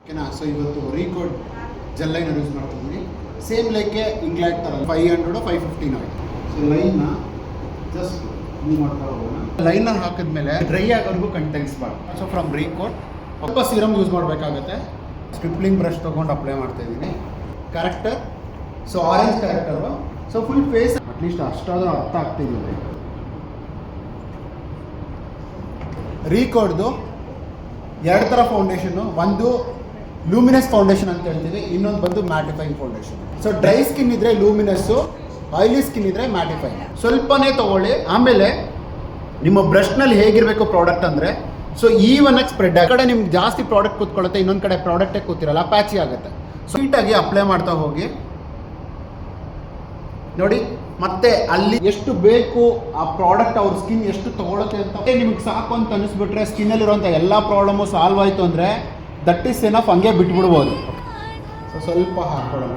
ಓಕೆನಾ. ಸೊ ಇವತ್ತು ರೀಕೋಡ್ gel liner use ಮಾಡ್ತಿದ್ದೀನಿ. ಸೇಮ್ ಲೈಕೆ ಇಂಗ್ಲೆಂಡ್ ಥರ 500 550 ಆಯಿತು. ಸೊ ಲೈನ್ನ ಜಸ್ಟ್ ಮೂವ್ ಮಾಡ್ತಾ ಹೋಗೋಣ. ಲೈನರ್ ಹಾಕಿದ್ಮೇಲೆ ಡ್ರೈ ಆಗೋವರೆಗೂ ಕಂಟೆನ್ಸ್ಬಾರ್ದು. ಸೊ ಫ್ರಮ್ ರೀಕೋಡ್ ಸ್ವಲ್ಪ ಸೀರಮ್ ಯೂಸ್ ಮಾಡಬೇಕಾಗತ್ತೆ. ಸ್ಟ್ರಿಪ್ಲಿಂಗ್ ಬ್ರಷ್ ತೊಗೊಂಡು ಅಪ್ಲೈ ಮಾಡ್ತಾಯಿದ್ದೀನಿ. Corrector, so orange corrector. So full face at least ಅಷ್ಟಾದರೂ ಅರ್ಥ ಆಗ್ತಿಲ್ಲ. ರೀಕೋಡ್ದು ಎರಡು ಥರ ಫೌಂಡೇಶನ್ನು, ಒಂದು ಲೂಮಿನಸ್ ಫೌಂಡೇಶನ್ ಅಂತ ಹೇಳ್ತೀವಿ, ಇನ್ನೊಂದು ಬಂದು mattifying foundation. So dry skin ಇದ್ದರೆ ಲೂಮಿನಸ್ಸು, ಆಯಿಲಿ ಸ್ಕಿನ್ ಇದ್ದರೆ ಮ್ಯಾಟಿಫೈಯಿಂಗ್. ಸ್ವಲ್ಪನೇ ತೊಗೊಳ್ಳಿ. ಆಮೇಲೆ ನಿಮ್ಮ ಬ್ರಷ್ನಲ್ಲಿ ಹೇಗಿರಬೇಕು ಪ್ರಾಡಕ್ಟ್ ಅಂದರೆ, ಸೊ ಈವನಾಗಿ ಸ್ಪ್ರೆಡ್ ಆಗಿ ಕಡೆ ನಿಮ್ಗೆ ಜಾಸ್ತಿ ಪ್ರಾಡಕ್ಟ್ ಕೂತ್ಕೊಳ್ಳುತ್ತೆ, ಇನ್ನೊಂದು ಕಡೆ ಪ್ರಾಡಕ್ಟೇ ಕೂತಿರಲ್ಲ, ಪ್ಯಾಚಿ ಆಗುತ್ತೆ. ಸ್ವೀಟಾಗಿ ಅಪ್ಲೈ ಮಾಡ್ತಾ ಹೋಗಿ ನೋಡಿ. ಮತ್ತೆ ಅಲ್ಲಿ ಎಷ್ಟು ಬೇಕು ಆ ಪ್ರಾಡಕ್ಟ್ ಅವ್ರ ಸ್ಕಿನ್ ಎಷ್ಟು ತೊಗೊಳುತ್ತೆ ಅಂತ ನಿಮಗೆ ಸಾಕು ಅಂತ ಅನಿಸ್ಬಿಟ್ರೆ, ಸ್ಕಿನ್ನಲ್ಲಿರುವಂಥ ಎಲ್ಲ ಪ್ರಾಬ್ಲಮ್ಮು ಸಾಲ್ವ್ ಆಯಿತು ಅಂದರೆ ದಟ್ ಈಸ್ ಎನಫ್. ಹಂಗೆ ಬಿಟ್ಬಿಡ್ಬೋದು. ಸೊ ಸ್ವಲ್ಪ ಹಾಕೊಳ್ಳೋಣ.